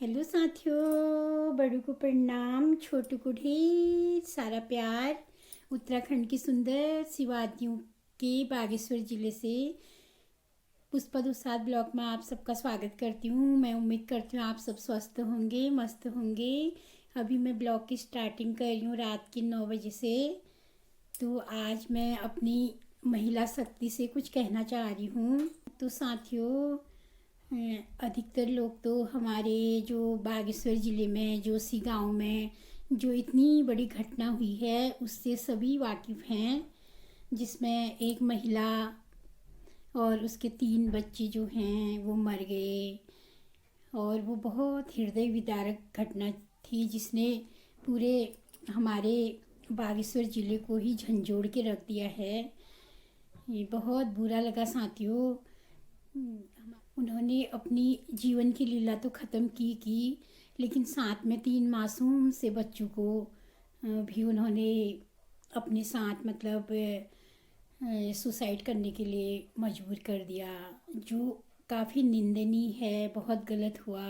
Hello साथियों, बड़ों को प्रणाम, छोटू को ढेर सारा प्यार। उत्तराखंड की सुंदर सी वादियों के बागेश्वर ज़िले से पुष्पा दुसाद ब्लॉग में आप सबका स्वागत करती हूँ। मैं उम्मीद करती हूँ आप सब स्वस्थ होंगे, मस्त होंगे। अभी मैं ब्लॉग की स्टार्टिंग कर रही हूँ रात के 9 बजे से। तो आज मैं अपनी महिला शक्ति से कुछ कहना चाह रही हूँ। तो साथियों, अधिकतर लोग तो हमारे जो बागेश्वर ज़िले में जोशी गांव में जो इतनी बड़ी घटना हुई है उससे सभी वाकिफ़ हैं, जिसमें एक महिला और उसके 3 बच्चे जो हैं वो मर गए। और वो बहुत हृदय विदारक घटना थी जिसने पूरे हमारे बागेश्वर ज़िले को ही झंझोड़ के रख दिया है। ये बहुत बुरा लगा साथियों। उन्होंने अपनी जीवन की लीला तो ख़त्म की, लेकिन साथ में 3 मासूम से बच्चों को भी उन्होंने अपने साथ मतलब सुसाइड करने के लिए मजबूर कर दिया, जो काफ़ी निंदनीय है, बहुत गलत हुआ,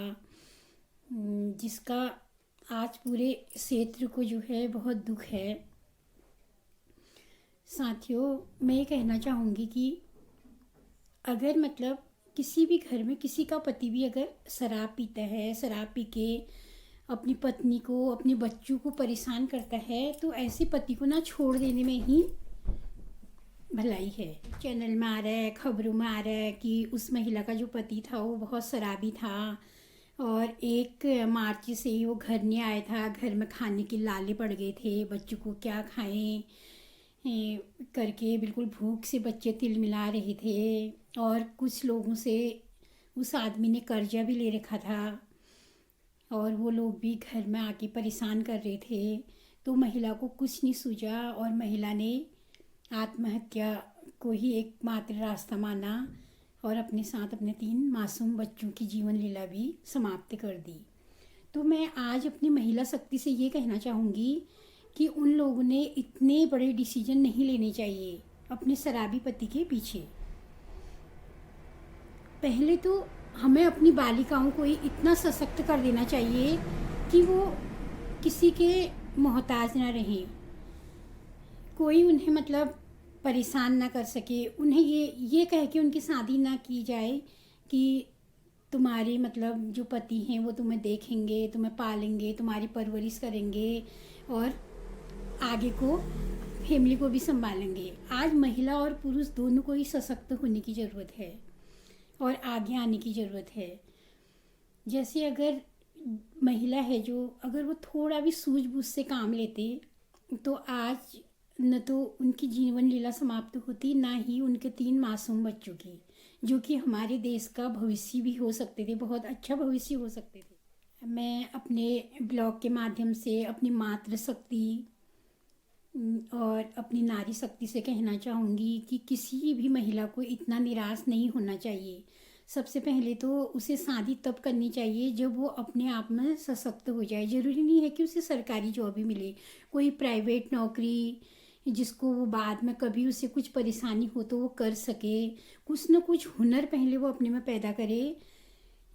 जिसका आज पूरे क्षेत्र को जो है बहुत दुख है। साथियों, मैं ये कहना चाहूँगी कि अगर मतलब किसी भी घर में किसी का पति भी अगर शराब पीता है, शराब पी के अपनी पत्नी को, अपने बच्चों को परेशान करता है, तो ऐसे पति को ना छोड़ देने में ही भलाई है। चैनल में आ रहा है, खबरों में आ रहा है कि उस महिला का जो पति था वो बहुत शराबी था और 1 मार्च से ही वो घर नहीं आया था। घर में खाने के लाले पड़ गए थे, बच्चों को क्या खाएं करके बिल्कुल भूख से बच्चे तिलमिला रहे थे। और कुछ लोगों से उस आदमी ने कर्जा भी ले रखा था और वो लोग भी घर में आके परेशान कर रहे थे। तो महिला को कुछ नहीं सूझा और महिला ने आत्महत्या को ही एकमात्र रास्ता माना और अपने साथ अपने 3 मासूम बच्चों की जीवन लीला भी समाप्त कर दी। तो मैं आज अपनी महिला शक्ति से ये कहना चाहूँगी कि उन लोगों ने इतने बड़े डिसीजन नहीं लेने चाहिए अपने शराबी पति के पीछे। पहले तो हमें अपनी बालिकाओं को ही इतना सशक्त कर देना चाहिए कि वो किसी के मोहताज ना रहें, कोई उन्हें मतलब परेशान ना कर सके। उन्हें ये कह के उनकी शादी ना की जाए कि तुम्हारे मतलब जो पति हैं वो तुम्हें देखेंगे, तुम्हें पालेंगे, तुम्हारी परवरिश करेंगे और आगे को फैमिली को भी संभालेंगे। आज महिला और पुरुष दोनों को ही सशक्त होने की ज़रूरत है और आगे आने की ज़रूरत है। जैसे अगर महिला है जो अगर वो थोड़ा भी सूझबूझ से काम लेते तो आज न तो उनकी जीवन लीला समाप्त होती, ना ही उनके 3 मासूम बच्चों की, जो कि हमारे देश का भविष्य भी हो सकते थे, बहुत अच्छा भविष्य हो सकते थे। मैं अपने ब्लॉग के माध्यम से अपनी मातृशक्ति और अपनी नारी शक्ति से कहना चाहूँगी कि किसी भी महिला को इतना निराश नहीं होना चाहिए। सबसे पहले तो उसे शादी तब करनी चाहिए जब वो अपने आप में सशक्त हो जाए। ज़रूरी नहीं है कि उसे सरकारी जॉब ही मिले, कोई प्राइवेट नौकरी जिसको वो बाद में कभी उसे कुछ परेशानी हो तो वो कर सके। कुछ न कुछ हुनर पहले वो अपने में पैदा करे।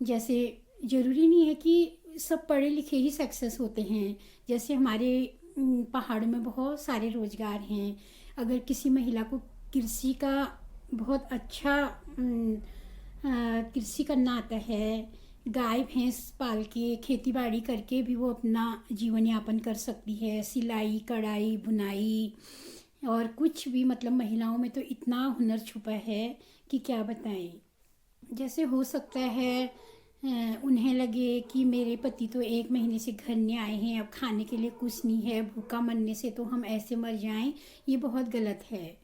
जैसे ज़रूरी नहीं है कि सब पढ़े लिखे ही सक्सेस होते हैं। जैसे हमारे पहाड़ों में बहुत सारे रोज़गार हैं। अगर किसी महिला को कृषि का बहुत अच्छा कृषि करना आता है, गाय भैंस पाल के खेती बाड़ी करके भी वो अपना जीवन यापन कर सकती है। सिलाई, कढ़ाई, बुनाई और कुछ भी मतलब महिलाओं में तो इतना हुनर छुपा है कि क्या बताएं। जैसे हो सकता है उन्हें लगे कि मेरे पति तो 1 महीने से घर नहीं आए हैं, अब खाने के लिए कुछ नहीं है, भूखा मरने से तो हम ऐसे मर जाएं। ये बहुत गलत है।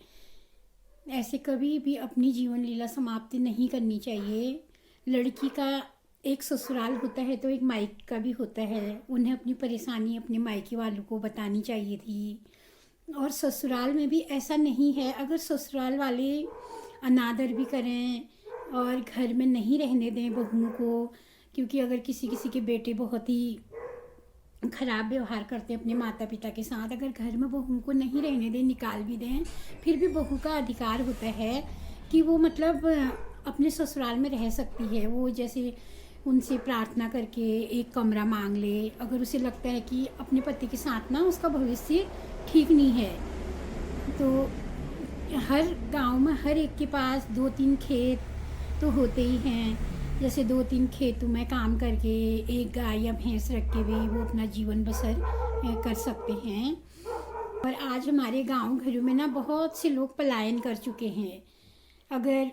ऐसे कभी भी अपनी जीवन लीला समाप्ति नहीं करनी चाहिए। लड़की का एक ससुराल होता है तो एक मायके का भी होता है। उन्हें अपनी परेशानी अपने मायके वालों को बतानी चाहिए थी। और ससुराल में भी ऐसा नहीं है, अगर ससुराल वाले अनादर भी करें और घर में नहीं रहने दें बहुओं को, क्योंकि अगर किसी किसी के बेटे बहुत ही ख़राब व्यवहार करते हैं अपने माता पिता के साथ, अगर घर में बहू को नहीं रहने दें, निकाल भी दें, फिर भी बहू का अधिकार होता है कि वो मतलब अपने ससुराल में रह सकती है। वो जैसे उनसे प्रार्थना करके एक कमरा मांग ले। अगर उसे लगता है कि अपने पति के साथ ना उसका भविष्य ठीक नहीं है, तो हर गांव में हर एक के पास 2-3 खेत तो होते ही हैं। जैसे 2-3 खेतों में काम करके एक गाय या भैंस रख के भी वो अपना जीवन बसर कर सकते हैं। और आज हमारे गांव घरों में ना बहुत से लोग पलायन कर चुके हैं। अगर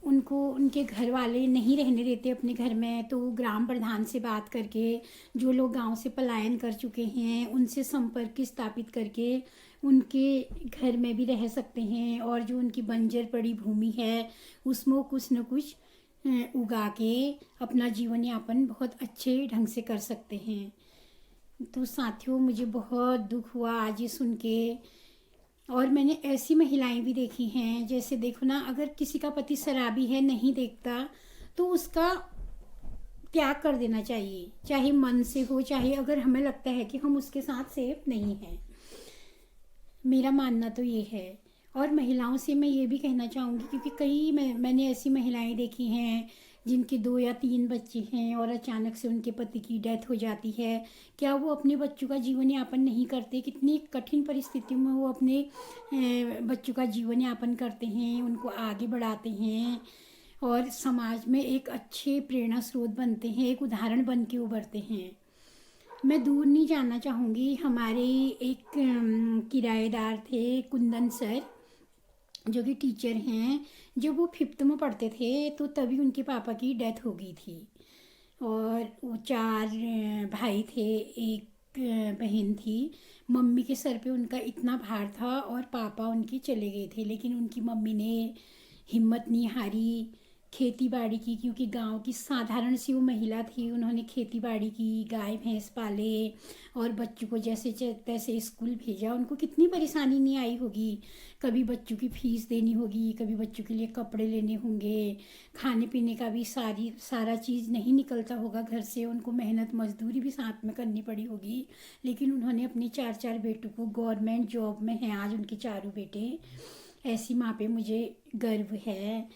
उनको उनके घर वाले नहीं रहने देते अपने घर में, तो ग्राम प्रधान से बात करके जो लोग गांव से पलायन कर चुके हैं उनसे संपर्क स्थापित करके उनके घर में भी रह सकते हैं। और जो उनकी बंजर पड़ी भूमि है उसमें वो कुछ न कुछ उगा के अपना जीवन यापन बहुत अच्छे ढंग से कर सकते हैं। तो साथियों, मुझे बहुत दुख हुआ आज ये सुन के। और मैंने ऐसी महिलाएं भी देखी हैं, जैसे देखो ना, अगर किसी का पति शराबी है, नहीं देखता, तो उसका त्याग कर देना चाहिए, चाहे मन से हो, चाहे अगर हमें लगता है कि हम उसके साथ सेफ नहीं हैं। मेरा मानना तो ये है। और महिलाओं से मैं ये भी कहना चाहूँगी, क्योंकि मैंने ऐसी महिलाएं देखी हैं जिनके 2 या 3 बच्चे हैं और अचानक से उनके पति की डेथ हो जाती है। क्या वो अपने बच्चों का जीवन यापन नहीं करते? कितनी कठिन परिस्थितियों में वो अपने बच्चों का जीवन यापन करते हैं, उनको आगे बढ़ाते हैं और समाज में एक अच्छे प्रेरणा स्रोत बनते हैं, एक उदाहरण बन के उभरते हैं। मैं दूर नहीं जाना चाहूँगी। हमारे एक किराएदार थे, कुंदन सर, जो कि टीचर हैं। जब वो 5th में पढ़ते थे तो तभी उनके पापा की डेथ हो गई थी। और वो 4 भाई थे, एक बहन थी। मम्मी के सर पे उनका इतना भार था और पापा उनके चले गए थे, लेकिन उनकी मम्मी ने हिम्मत नहीं हारी, खेती बाड़ी की। क्योंकि गांव की साधारण सी वो महिला थी, उन्होंने खेती बाड़ी की, गाय भैंस पाले और बच्चों को जैसे तैसे स्कूल भेजा। उनको कितनी परेशानी नहीं आई होगी। कभी बच्चों की फीस देनी होगी, कभी बच्चों के लिए कपड़े लेने होंगे, खाने पीने का भी सारा चीज़ नहीं निकलता होगा घर से। उनको मेहनत मजदूरी भी साथ में करनी पड़ी होगी, लेकिन उन्होंने अपने 4 बेटों को, गवर्नमेंट जॉब में हैं आज उनके चारों बेटे। ऐसी माँ पे मुझे गर्व है।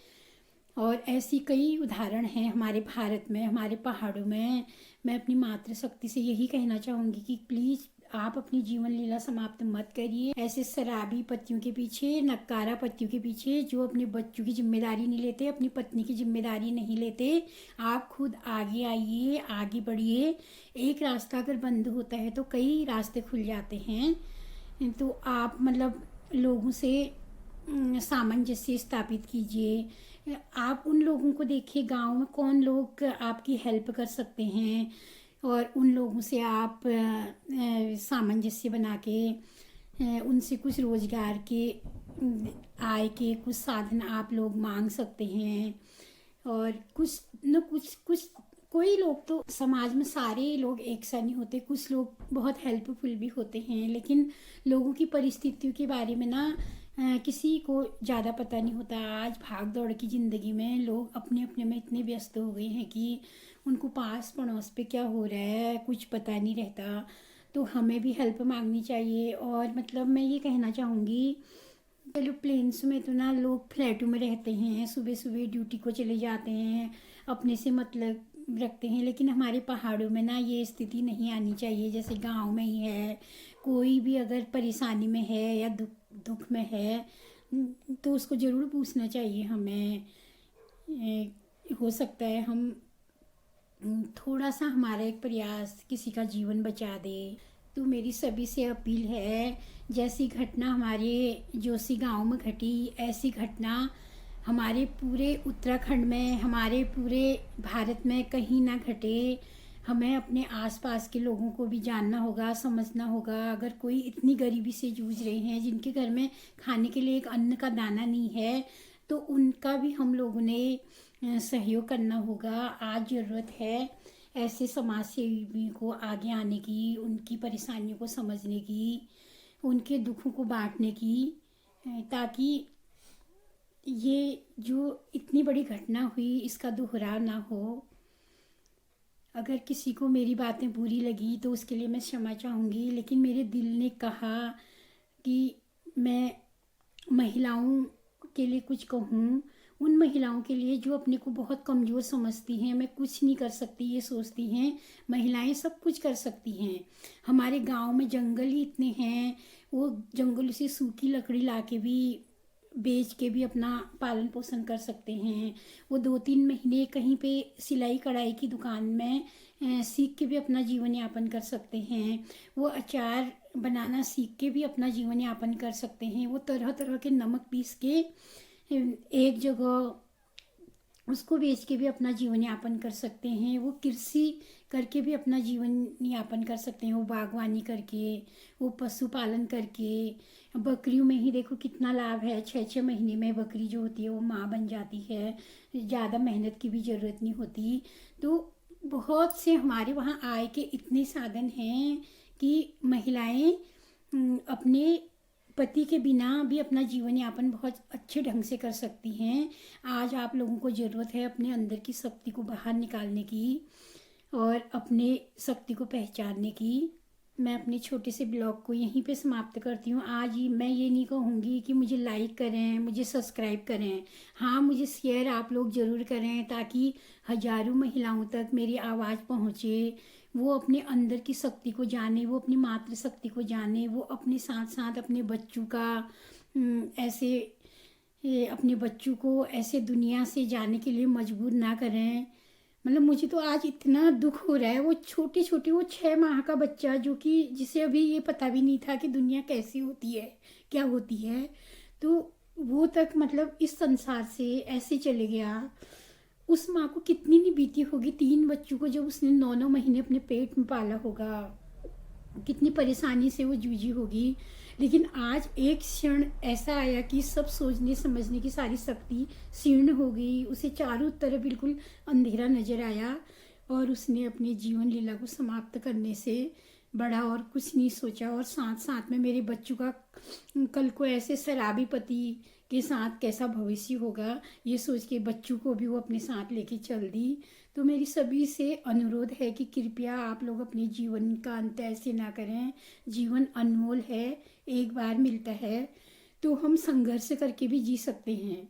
और ऐसी कई उदाहरण हैं हमारे भारत में, हमारे पहाड़ों में। मैं अपनी मातृशक्ति से यही कहना चाहूँगी कि प्लीज़ आप अपनी जीवन लीला समाप्त मत करिए ऐसे शराबी पतियों के पीछे, नक्कारा पतियों के पीछे, जो अपने बच्चों की जिम्मेदारी नहीं लेते, अपनी पत्नी की जिम्मेदारी नहीं लेते। आप खुद आगे आइए, आगे बढ़िए। एक रास्ता अगर बंद होता है तो कई रास्ते खुल जाते हैं। तो आप मतलब लोगों से सामंजस्य स्थापित कीजिए। आप उन लोगों को देखिए गांव में कौन लोग आपकी हेल्प कर सकते हैं, और उन लोगों से आप सामंजस्य बना के उनसे कुछ रोज़गार के आय के कुछ साधन आप लोग मांग सकते हैं। और कुछ न कुछ कोई लोग तो समाज में, सारे लोग एक सा नहीं होते, कुछ लोग बहुत हेल्पफुल भी होते हैं, लेकिन लोगों की परिस्थितियों के बारे में ना किसी को ज़्यादा पता नहीं होता। आज भाग दौड़ की ज़िंदगी में लोग अपने अपने में इतने व्यस्त हो गए हैं कि उनको पास पड़ोस पे क्या हो रहा है कुछ पता नहीं रहता। तो हमें भी हेल्प मांगनी चाहिए। और मतलब मैं ये कहना चाहूँगी, चलो प्लेन्स में तो ना लोग फ्लैटों में रहते हैं, सुबह सुबह ड्यूटी को चले जाते हैं, अपने से मतलब रखते हैं, लेकिन हमारे पहाड़ों में ना ये स्थिति नहीं आनी चाहिए। जैसे गांव में ही है, कोई भी अगर परेशानी में है या दुख में है तो उसको ज़रूर पूछना चाहिए हमें। हो सकता है हम थोड़ा सा हमारा एक प्रयास किसी का जीवन बचा दे। तो मेरी सभी से अपील है, जैसी घटना हमारे जोशी गांव में घटी, ऐसी घटना हमारे पूरे उत्तराखंड में, हमारे पूरे भारत में कहीं ना घटे। हमें अपने आसपास के लोगों को भी जानना होगा, समझना होगा। अगर कोई इतनी गरीबी से जूझ रहे हैं, जिनके घर में खाने के लिए एक अन्न का दाना नहीं है, तो उनका भी हम लोगों ने सहयोग करना होगा। आज ज़रूरत है ऐसे समाज सेवी को आगे आने की, उनकी परेशानियों को समझने की, उनके दुखों को बांटने की, ताकि ये जो इतनी बड़ी घटना हुई इसका दोहराव ना हो। अगर किसी को मेरी बातें बुरी लगी तो उसके लिए मैं क्षमा चाहूँगी, लेकिन मेरे दिल ने कहा कि मैं महिलाओं के लिए कुछ कहूँ, उन महिलाओं के लिए जो अपने को बहुत कमज़ोर समझती हैं, मैं कुछ नहीं कर सकती ये सोचती हैं। महिलाएं सब कुछ कर सकती हैं। हमारे गांव में जंगल ही इतने हैं, वो जंगल से सूखी लकड़ी ला के भी बेच के भी अपना पालन पोषण कर सकते हैं। वो 2-3 महीने कहीं पे सिलाई कढ़ाई की दुकान में सीख के भी अपना जीवन यापन कर सकते हैं। वो अचार बनाना सीख के भी अपना जीवन यापन कर सकते हैं। वो तरह तरह के नमक पीस के एक जगह उसको बेच के भी अपना जीवन यापन कर सकते हैं। वो कृषि करके भी अपना जीवन यापन कर सकते हैं। वो बागवानी करके, वो पशुपालन करके, बकरियों में ही देखो कितना लाभ है। 6-6 महीने में बकरी जो होती है वो माँ बन जाती है, ज़्यादा मेहनत की भी ज़रूरत नहीं होती। तो बहुत से हमारे वहाँ आय के इतने साधन हैं कि महिलाएं अपने पति के बिना भी अपना जीवन यापन बहुत अच्छे ढंग से कर सकती हैं। आज आप लोगों को ज़रूरत है अपने अंदर की शक्ति को बाहर निकालने की और अपने शक्ति को पहचानने की। मैं अपने छोटे से ब्लॉग को यहीं पे समाप्त करती हूँ। आज ही मैं ये नहीं कहूँगी कि मुझे लाइक करें, मुझे सब्सक्राइब करें। हाँ, मुझे शेयर आप लोग ज़रूर करें ताकि हजारों महिलाओं तक मेरी आवाज़ पहुँचे। वो अपने अंदर की शक्ति को जाने, वो अपनी मातृ शक्ति को जाने, वो अपने साथ साथ अपने बच्चों का ऐसे अपने बच्चों को ऐसे दुनिया से जाने के लिए मजबूर ना करें। मतलब मुझे तो आज इतना दुख हो रहा है। वो छोटे छोटे वो 6 माह का बच्चा जो कि जिसे अभी ये पता भी नहीं था कि दुनिया कैसी होती है, क्या होती है, तो वो तक मतलब इस संसार से ऐसे चले गया। उस माँ को कितनी नहीं बीती होगी 3 बच्चों को जब उसने 9-9 महीने अपने पेट में पाला होगा, कितनी परेशानी से वो जूझी होगी। लेकिन आज एक क्षण ऐसा आया कि सब सोचने समझने की सारी शक्ति क्षीण हो गई। उसे चारों तरफ बिल्कुल अंधेरा नजर आया और उसने अपनी जीवन लीला को समाप्त करने से बड़ा और कुछ नहीं सोचा। और साथ साथ में मेरे बच्चों का कल को ऐसे शराबी पति के साथ कैसा भविष्य होगा ये सोच के बच्चों को भी वो अपने साथ लेके चल दी। तो मेरी सभी से अनुरोध है कि कृपया आप लोग अपने जीवन का अंत ऐसे ना करें। जीवन अनमोल है, एक बार मिलता है, तो हम संघर्ष करके भी जी सकते हैं।